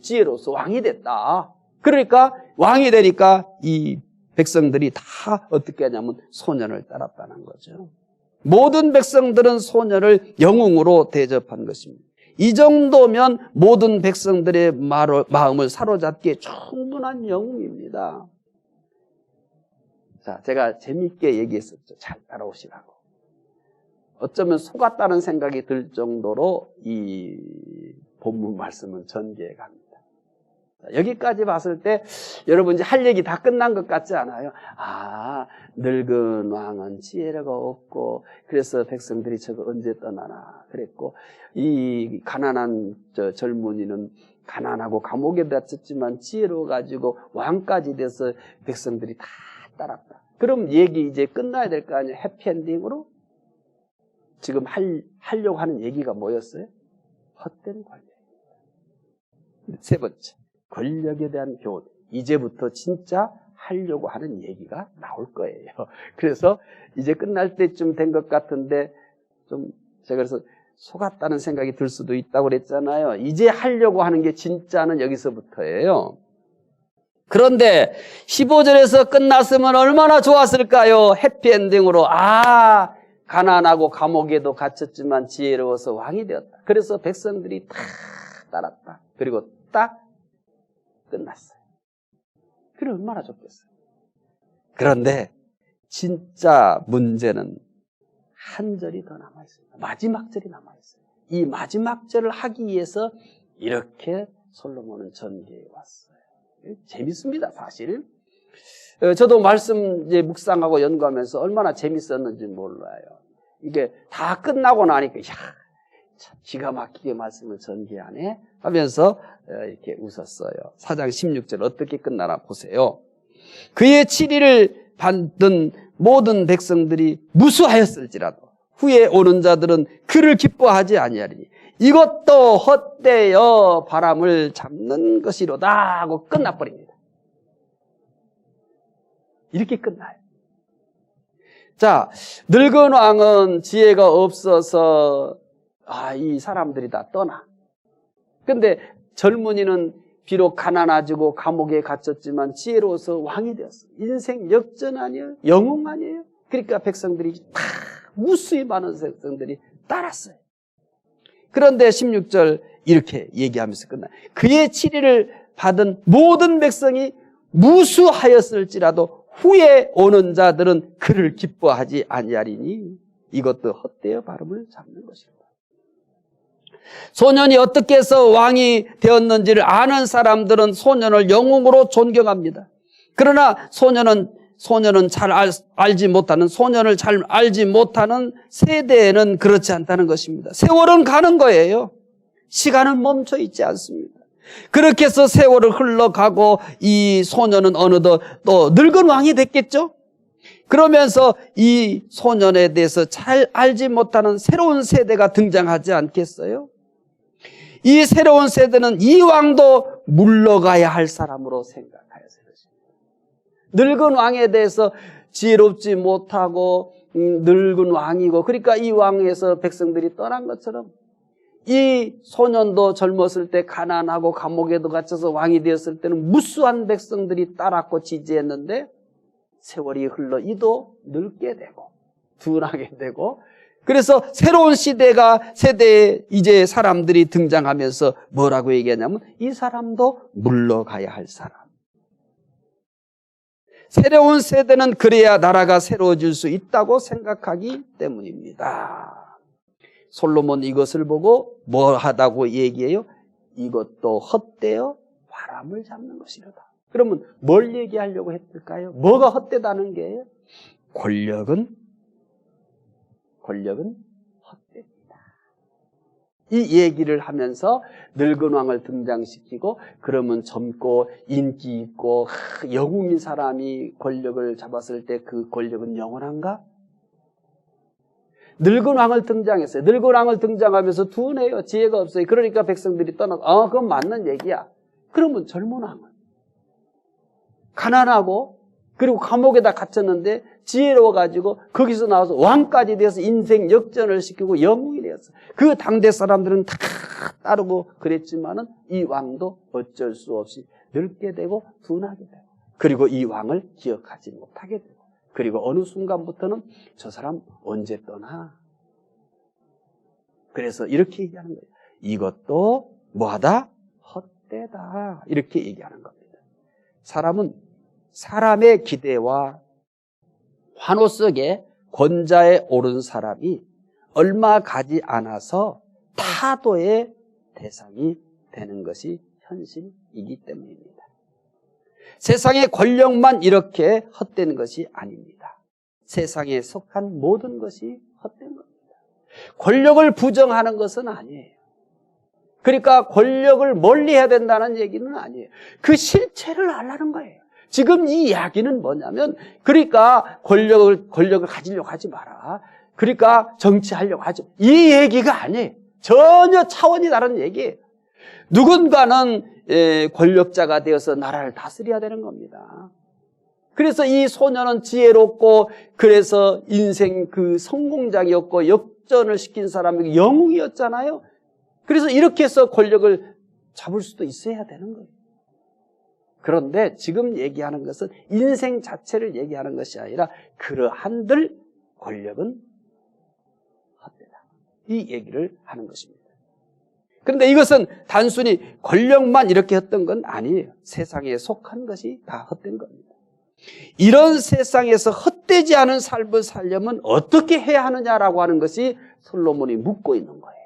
지혜로서 왕이 됐다. 그러니까 왕이 되니까 이 백성들이 다 어떻게 하냐면 소년을 따랐다는 거죠. 모든 백성들은 소년을 영웅으로 대접한 것입니다. 이 정도면 모든 백성들의 마음을 사로잡기에 충분한 영웅입니다. 자, 제가 재미있게 얘기했었죠. 잘 따라오시라고. 어쩌면 속았다는 생각이 들 정도로 이 본문 말씀은 전개해 갑니다. 여기까지 봤을 때 여러분 이제 할 얘기 다 끝난 것 같지 않아요? 아, 늙은 왕은 지혜가 없고 그래서 백성들이 저거 언제 떠나나 그랬고 이 가난한 젊은이는 가난하고 감옥에 갇혔지만 지혜로워가지고 왕까지 돼서 백성들이 다 따랐다. 그럼 얘기 이제 끝나야 될 거 아니에요? 해피엔딩으로? 지금 하려고 하는 얘기가 뭐였어요? 헛된 권력. 세 번째, 권력에 대한 교훈. 이제부터 진짜 하려고 하는 얘기가 나올 거예요. 그래서 이제 끝날 때쯤 된 것 같은데 좀 제가 그래서 속았다는 생각이 들 수도 있다고 그랬잖아요. 이제 하려고 하는 게 진짜는 여기서부터예요. 그런데 15절에서 끝났으면 얼마나 좋았을까요? 해피엔딩으로 가난하고 감옥에도 갇혔지만 지혜로워서 왕이 되었다. 그래서 백성들이 다 따랐다. 그리고 딱 끝났어요. 그래 얼마나 좋겠어요. 그런데 진짜 문제는 한 절이 더 남아있습니다. 마지막 절이 남아있어요. 이 마지막 절을 하기 위해서 이렇게 솔로몬은 전개해 왔어요. 재밌습니다, 사실. 저도 말씀 이제 묵상하고 연구하면서 얼마나 재밌었는지 몰라요. 이게 다 끝나고 나니까, 참 기가 막히게 말씀을 전개하네 하면서 이렇게 웃었어요. 4장 16절 어떻게 끝나나 보세요. 그의 치리를 받은 모든 백성들이 무수하였을지라도 후에 오는 자들은 그를 기뻐하지 아니하리니 이것도 헛되어 바람을 잡는 것이로다 하고 끝나버립니다. 이렇게 끝나요. 자, 늙은 왕은 지혜가 없어서 이 사람들이 다 떠나. 근데 젊은이는 비록 가난하지고 감옥에 갇혔지만 지혜로워서 왕이 되었어. 인생 역전 아니에요? 영웅 아니에요? 그러니까 백성들이 다 무수히 많은 백성들이 따랐어요. 그런데 16절 이렇게 얘기하면서 끝나요. 그의 치리를 받은 모든 백성이 무수하였을지라도 후에 오는 자들은 그를 기뻐하지 아니하리니 이것도 헛되어 발음을 잡는 것이다. 소년이 어떻게 해서 왕이 되었는지를 아는 사람들은 소년을 영웅으로 존경합니다. 그러나 소년을 잘 알지 못하는 세대에는 그렇지 않다는 것입니다. 세월은 가는 거예요. 시간은 멈춰 있지 않습니다. 그렇게 해서 세월을 흘러가고 이 소년은 어느덧 또 늙은 왕이 됐겠죠? 그러면서 이 소년에 대해서 잘 알지 못하는 새로운 세대가 등장하지 않겠어요? 이 새로운 세대는 이 왕도 물러가야 할 사람으로 생각하였어요. 늙은 왕에 대해서 지혜롭지 못하고 늙은 왕이고 그러니까 이 왕에서 백성들이 떠난 것처럼 이 소년도 젊었을 때 가난하고 감옥에도 갇혀서 왕이 되었을 때는 무수한 백성들이 따랐고 지지했는데 세월이 흘러 이도 늙게 되고 둔하게 되고 그래서 새로운 세대에 이제 사람들이 등장하면서 뭐라고 얘기하냐면 이 사람도 물러가야 할 사람. 새로운 세대는 그래야 나라가 새로워질 수 있다고 생각하기 때문입니다. 솔로몬 이것을 보고 뭐 하다고 얘기해요? 이것도 헛되어 바람을 잡는 것이로다. 그러면 뭘 얘기하려고 했을까요? 뭐가 헛되다는 게예요? 권력은 헛됩니다. 이 얘기를 하면서 늙은 왕을 등장시키고 그러면 젊고 인기 있고 영웅인 사람이 권력을 잡았을 때 그 권력은 영원한가? 늙은 왕을 등장했어요. 늙은 왕을 등장하면서 둔해요. 지혜가 없어요. 그러니까 백성들이 떠나고 그건 맞는 얘기야. 그러면 젊은 왕은 가난하고 그리고 감옥에다 갇혔는데 지혜로워가지고 거기서 나와서 왕까지 되어서 인생 역전을 시키고 영웅이 되었어. 그 당대 사람들은 다 따르고 그랬지만은 이 왕도 어쩔 수 없이 늙게 되고 둔하게 되고 그리고 이 왕을 기억하지 못하게 되고 그리고 어느 순간부터는 저 사람 언제 떠나? 그래서 이렇게 얘기하는 거예요. 이것도 뭐하다? 헛되다. 이렇게 얘기하는 겁니다. 사람은 사람의 기대와 환호 속에 권자에 오른 사람이 얼마 가지 않아서 타도의 대상이 되는 것이 현실이기 때문입니다. 세상의 권력만 이렇게 헛된 것이 아닙니다. 세상에 속한 모든 것이 헛된 겁니다. 권력을 부정하는 것은 아니에요. 그러니까 권력을 멀리해야 된다는 얘기는 아니에요. 그 실체를 알라는 거예요. 지금 이 이야기는 뭐냐면 그러니까 권력을 가지려고 하지 마라. 그러니까 정치하려고 하지 마. 이 얘기가 아니에요. 전혀 차원이 다른 얘기예요. 누군가는 권력자가 되어서 나라를 다스려야 되는 겁니다. 그래서 이 소년은 지혜롭고 그래서 인생 그 성공작이었고 역전을 시킨 사람이 영웅이었잖아요. 그래서 이렇게 해서 권력을 잡을 수도 있어야 되는 거예요. 그런데 지금 얘기하는 것은 인생 자체를 얘기하는 것이 아니라 그러한들 권력은 헛되다. 이 얘기를 하는 것입니다. 그런데 이것은 단순히 권력만 이렇게 했던 건 아니에요. 세상에 속한 것이 다 헛된 겁니다. 이런 세상에서 헛되지 않은 삶을 살려면 어떻게 해야 하느냐라고 하는 것이 솔로몬이 묻고 있는 거예요.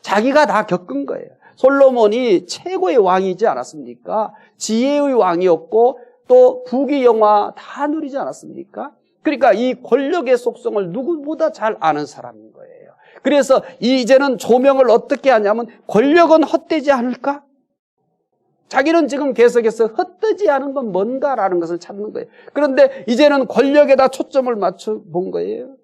자기가 다 겪은 거예요. 솔로몬이 최고의 왕이지 않았습니까? 지혜의 왕이었고 또 부귀영화 다 누리지 않았습니까? 그러니까 이 권력의 속성을 누구보다 잘 아는 사람인 거예요. 그래서 이제는 조명을 어떻게 하냐면 권력은 헛되지 않을까? 자기는 지금 계속해서 헛되지 않은 건 뭔가라는 것을 찾는 거예요. 그런데 이제는 권력에다 초점을 맞춰 본 거예요.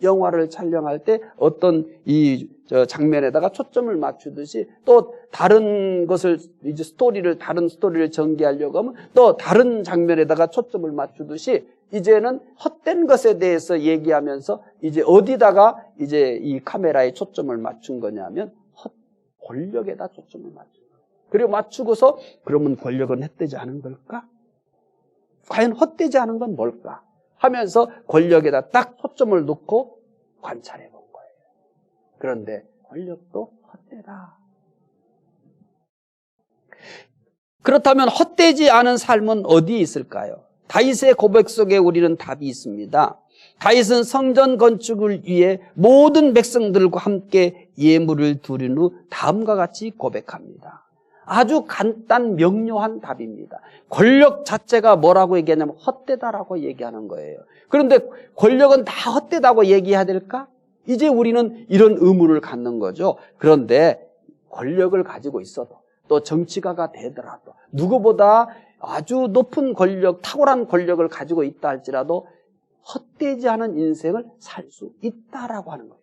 영화를 촬영할 때 어떤 이 장면에다가 초점을 맞추듯이 또 다른 것을 이제 다른 스토리를 전개하려고 하면 또 다른 장면에다가 초점을 맞추듯이 이제는 헛된 것에 대해서 얘기하면서 이제 어디다가 이제 이 카메라에 초점을 맞춘 거냐면 권력에다 초점을 맞춘 거예요. 그리고 맞추고서 그러면 권력은 헛되지 않은 걸까? 과연 헛되지 않은 건 뭘까? 하면서 권력에다 딱 초점을 놓고 관찰해 본 거예요. 그런데 권력도 헛되다. 그렇다면 헛되지 않은 삶은 어디에 있을까요? 다윗의 고백 속에 우리는 답이 있습니다. 다윗은 성전 건축을 위해 모든 백성들과 함께 예물을 드린 후 다음과 같이 고백합니다. 아주 간단 명료한 답입니다. 권력 자체가 뭐라고 얘기하냐면 헛되다라고 얘기하는 거예요. 그런데 권력은 다 헛되다고 얘기해야 될까? 이제 우리는 이런 의문을 갖는 거죠. 그런데 권력을 가지고 있어도 또 정치가가 되더라도 누구보다 아주 높은 권력, 탁월한 권력을 가지고 있다 할지라도 헛되지 않은 인생을 살 수 있다라고 하는 거예요.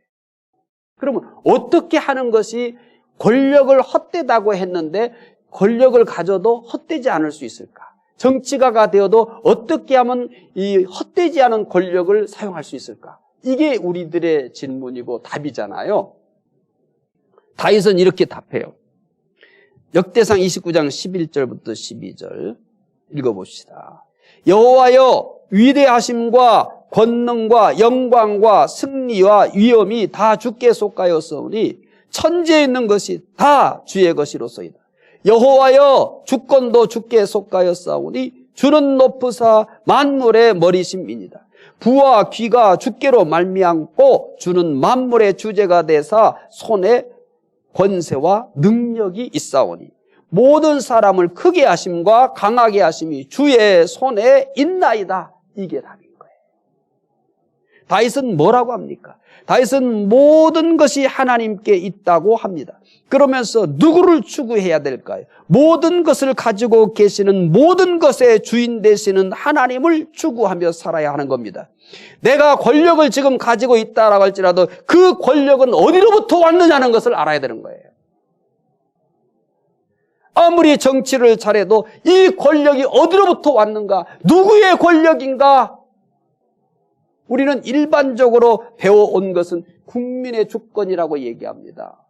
그러면 어떻게 하는 것이 권력을 헛되다고 했는데 권력을 가져도 헛되지 않을 수 있을까? 정치가가 되어도 어떻게 하면 이 헛되지 않은 권력을 사용할 수 있을까? 이게 우리들의 질문이고 답이잖아요. 다윗은 이렇게 답해요. 역대상 29장 11절부터 12절 읽어봅시다. 여호와여, 위대하심과 권능과 영광과 승리와 위엄이 다 주께 속하였으니 천지에 있는 것이 다 주의 것이로소이다. 여호와여, 주권도 주께 속하였사오니 주는 높으사 만물의 머리심이니이다. 부와 귀가 주께로 말미암고 주는 만물의 주제가 되사 손에 권세와 능력이 있사오니 모든 사람을 크게 하심과 강하게 하심이 주의 손에 있나이다. 이게 답인 거예요. 다윗은 뭐라고 합니까? 다윗은 모든 것이 하나님께 있다고 합니다. 그러면서 누구를 추구해야 될까요? 모든 것을 가지고 계시는 모든 것의 주인 되시는 하나님을 추구하며 살아야 하는 겁니다. 내가 권력을 지금 가지고 있다라고 할지라도 그 권력은 어디로부터 왔느냐는 것을 알아야 되는 거예요. 아무리 정치를 잘해도 이 권력이 어디로부터 왔는가? 누구의 권력인가? 우리는 일반적으로 배워온 것은 국민의 주권이라고 얘기합니다.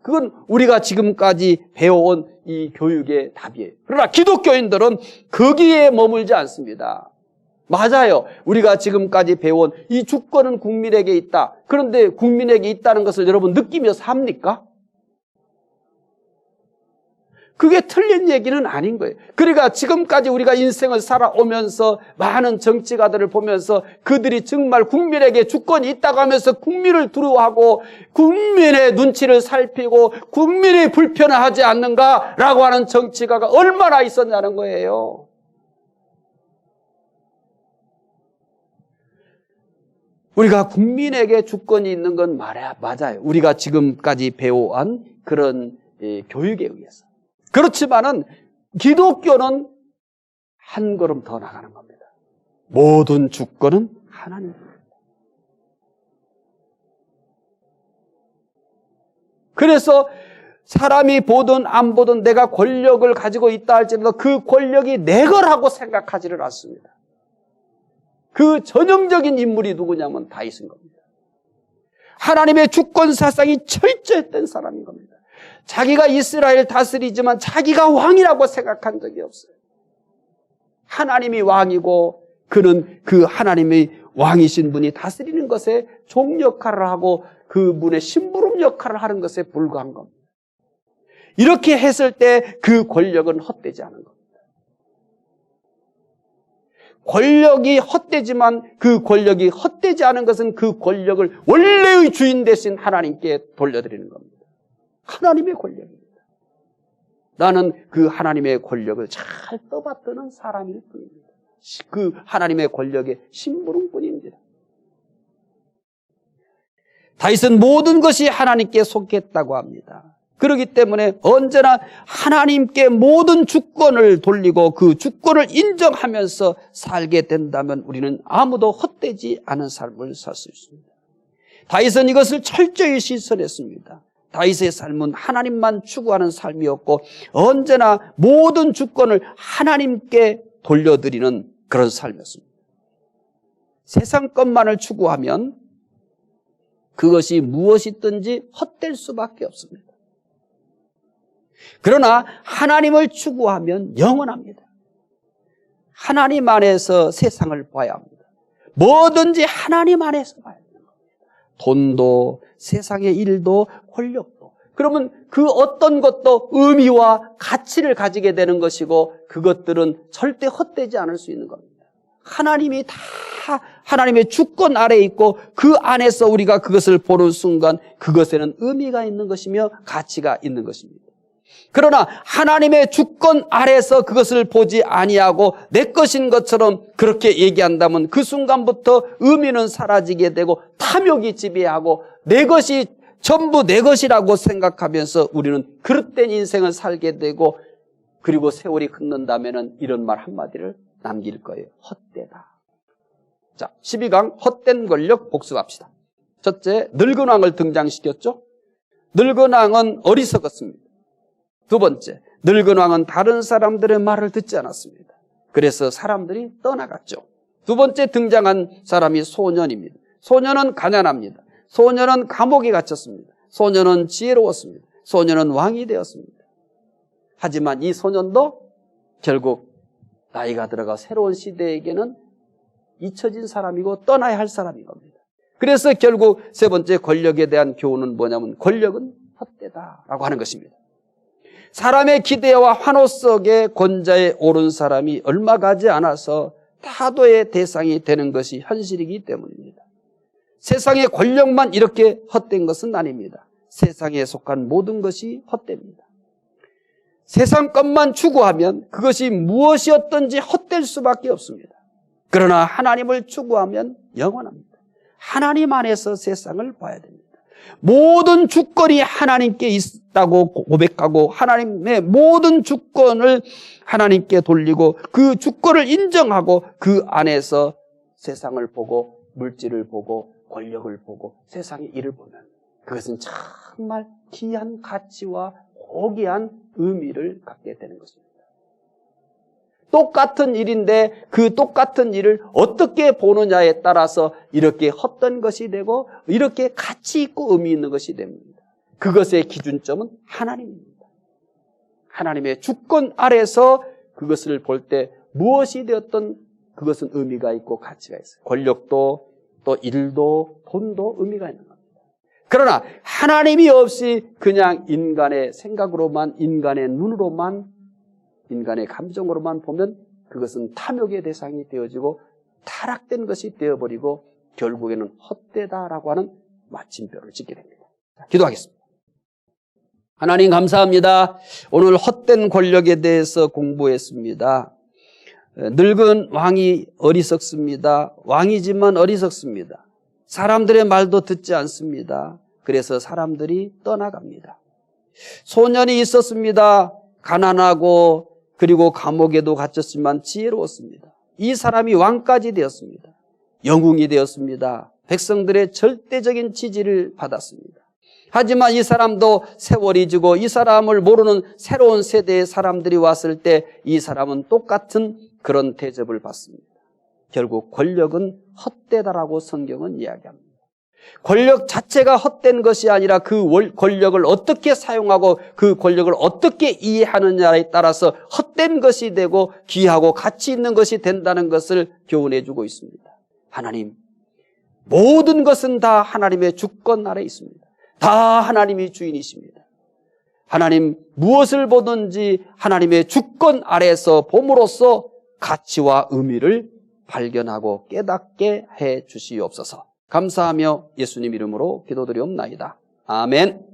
그건 우리가 지금까지 배워온 이 교육의 답이에요. 그러나 기독교인들은 거기에 머물지 않습니다. 맞아요. 우리가 지금까지 배워온 이 주권은 국민에게 있다. 그런데 국민에게 있다는 것을 여러분 느끼며 삽니까? 그게 틀린 얘기는 아닌 거예요. 그러니까 지금까지 우리가 인생을 살아오면서 많은 정치가들을 보면서 그들이 정말 국민에게 주권이 있다고 하면서 국민을 두려워하고 국민의 눈치를 살피고 국민이 불편하지 않는가라고 하는 정치가가 얼마나 있었냐는 거예요. 우리가 국민에게 주권이 있는 건 맞아요. 우리가 지금까지 배워온 그런 교육에 의해서. 그렇지만은 기독교는 한 걸음 더 나가는 겁니다. 모든 주권은 하나님입니다. 그래서 사람이 보든 안 보든 내가 권력을 가지고 있다 할지라도 그 권력이 내 거라고 생각하지를 않습니다. 그 전형적인 인물이 누구냐면 다윗인 겁니다. 하나님의 주권 사상이 철저했던 사람인 겁니다. 자기가 이스라엘 다스리지만 자기가 왕이라고 생각한 적이 없어요. 하나님이 왕이고 그는 그 하나님의 왕이신 분이 다스리는 것에 종 역할을 하고 그분의 심부름 역할을 하는 것에 불과한 겁니다. 이렇게 했을 때 그 권력은 헛되지 않은 겁니다. 권력이 헛되지만 그 권력이 헛되지 않은 것은 그 권력을 원래의 주인 되신 하나님께 돌려드리는 겁니다. 하나님의 권력입니다. 나는 그 하나님의 권력을 잘 떠받드는 사람일 뿐입니다. 그 하나님의 권력의 심부름뿐입니다. 다윗은 모든 것이 하나님께 속했다고 합니다. 그렇기 때문에 언제나 하나님께 모든 주권을 돌리고 그 주권을 인정하면서 살게 된다면 우리는 아무도 헛되지 않은 삶을 살 수 있습니다. 다윗은 이것을 철저히 실천했습니다. 다윗의 삶은 하나님만 추구하는 삶이었고 언제나 모든 주권을 하나님께 돌려드리는 그런 삶이었습니다. 세상 것만을 추구하면 그것이 무엇이든지 헛될 수밖에 없습니다. 그러나 하나님을 추구하면 영원합니다. 하나님 안에서 세상을 봐야 합니다. 뭐든지 하나님 안에서 봐야 합니다. 돈도 세상의 일도 권력도. 그러면 그 어떤 것도 의미와 가치를 가지게 되는 것이고 그것들은 절대 헛되지 않을 수 있는 겁니다. 하나님이 다 하나님의 주권 아래에 있고 그 안에서 우리가 그것을 보는 순간 그것에는 의미가 있는 것이며 가치가 있는 것입니다. 그러나 하나님의 주권 아래서 그것을 보지 아니하고 내 것인 것처럼 그렇게 얘기한다면 그 순간부터 의미는 사라지게 되고 탐욕이 지배하고 내 것이 전부 내 것이라고 생각하면서 우리는 그릇된 인생을 살게 되고 그리고 세월이 흐른다면 이런 말 한마디를 남길 거예요. 헛되다. 자, 12강 헛된 권력 복습합시다. 첫째, 늙은 왕을 등장시켰죠. 늙은 왕은 어리석었습니다. 두 번째, 늙은 왕은 다른 사람들의 말을 듣지 않았습니다. 그래서 사람들이 떠나갔죠. 두 번째 등장한 사람이 소년입니다. 소년은 가난합니다. 소년은 감옥에 갇혔습니다. 소년은 지혜로웠습니다. 소년은 왕이 되었습니다. 하지만 이 소년도 결국 나이가 들어가 새로운 시대에게는 잊혀진 사람이고 떠나야 할 사람인 겁니다. 그래서 결국 세 번째 권력에 대한 교훈은 뭐냐면 권력은 헛되다라고 하는 것입니다. 사람의 기대와 환호 속에 권좌에 오른 사람이 얼마 가지 않아서 타도의 대상이 되는 것이 현실이기 때문입니다. 세상의 권력만 이렇게 헛된 것은 아닙니다. 세상에 속한 모든 것이 헛됩니다. 세상 것만 추구하면 그것이 무엇이었든지 헛될 수밖에 없습니다. 그러나 하나님을 추구하면 영원합니다. 하나님 안에서 세상을 봐야 됩니다. 모든 주권이 하나님께 있다고 고백하고 하나님의 모든 주권을 하나님께 돌리고 그 주권을 인정하고 그 안에서 세상을 보고 물질을 보고 권력을 보고 세상의 일을 보면 그것은 정말 귀한 가치와 고귀한 의미를 갖게 되는 것입니다. 똑같은 일인데 그 똑같은 일을 어떻게 보느냐에 따라서 이렇게 헛된 것이 되고 이렇게 가치 있고 의미 있는 것이 됩니다. 그것의 기준점은 하나님입니다. 하나님의 주권 아래서 그것을 볼 때 무엇이 되었든 그것은 의미가 있고 가치가 있어요. 권력도 또 일도 돈도 의미가 있는 겁니다. 그러나 하나님이 없이 그냥 인간의 생각으로만 인간의 눈으로만 인간의 감정으로만 보면 그것은 탐욕의 대상이 되어지고 타락된 것이 되어버리고 결국에는 헛되다라고 하는 마침표를 짓게 됩니다. 기도하겠습니다. 하나님 감사합니다. 오늘 헛된 권력에 대해서 공부했습니다. 늙은 왕이 어리석습니다. 왕이지만 어리석습니다. 사람들의 말도 듣지 않습니다. 그래서 사람들이 떠나갑니다. 소년이 있었습니다. 가난하고 그리고 감옥에도 갇혔지만 지혜로웠습니다. 이 사람이 왕까지 되었습니다. 영웅이 되었습니다. 백성들의 절대적인 지지를 받았습니다. 하지만 이 사람도 세월이 지고 이 사람을 모르는 새로운 세대의 사람들이 왔을 때 이 사람은 똑같은 그런 대접을 받습니다. 결국 권력은 헛되다라고 성경은 이야기합니다. 권력 자체가 헛된 것이 아니라 그 권력을 어떻게 사용하고 그 권력을 어떻게 이해하느냐에 따라서 헛된 것이 되고 귀하고 가치 있는 것이 된다는 것을 교훈해 주고 있습니다. 하나님, 모든 것은 다 하나님의 주권 아래 있습니다. 다 하나님이 주인이십니다. 하나님 무엇을 보든지 하나님의 주권 아래에서 봄으로써 가치와 의미를 발견하고 깨닫게 해 주시옵소서. 감사하며 예수님 이름으로 기도드리옵나이다. 아멘.